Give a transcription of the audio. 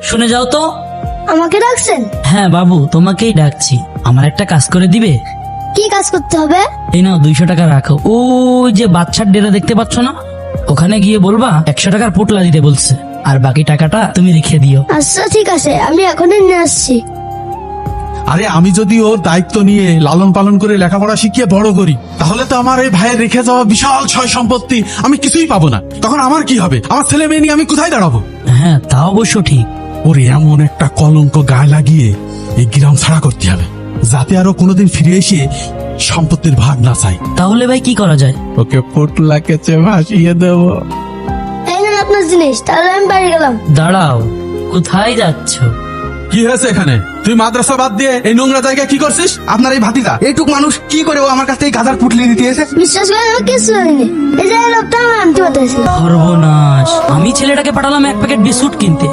শুনে যাও তো। আমাকে ডাকছেন? হ্যাঁ বাবু, তোমাকেই ডাকছি। আমার একটা কাজ করে দিবে? কি কাজ করতে হবে? এই নাও 200 টাকা রাখো। ওই যে বাচ্চার ডেরা দেখতে পাচ্ছ না, ওখানে গিয়ে বলবা 100 টাকার পোটলা দিতে বলছে, আর বাকি টাকাটা তুমি রেখে দিও। আচ্ছা ঠিক আছে, আমি এখনই নিয়ে আসছি। আরে আমি যদি ওর দায়িত্ব নিয়ে লালন পালন করে লেখাপড়া শিখিয়ে বড় করি, তাহলে তো আমার এই ভাইয়ের রেখে যাওয়া বিশাল ছয় সম্পত্তি আমি কিছুই পাবো না। তখন আমার কি হবে? আমার ছেলে মেয়ে নিয়ে আমি কোথায় দাঁড়াবো? হ্যাঁ তা অবশ্য ঠিক। ওর এমন একটা কলঙ্ক গায়ে লাগিয়ে এই গ্রাম ছাড়া করতে হবে, যাতে আরো কোনোদিন ফিরে এসে সম্পত্তির ভাগ না চাই। তাহলে ভাই কি করা যায়? ওকে পোটলা কেচে ভাসিয়ে দেবো। এই নেন আপনার জিনিস, তাহলে আমি বাড়ি গেলাম। দাঁড়াও, কোথায় যাচ্ছ? কি হয়েছে এখানে? তুই মাদ্রাসা বাদ দিয়ে এই নোংরা জায়গায় কি করছিস? আপনার এই ভাতিজা এইটুক মানুষ কি করে ও আমার কাছ থেকে গাধার পুটলি নিতে এসে? বিশ্বাস করেন আমি কিছু হয়নি। এই যে এই লোকটা আমি আনতে পারতেছি। সর্বনাশ, আমি ছেলেটাকে পাঠালাম 1 প্যাকেট বিস্কুট কিনতে,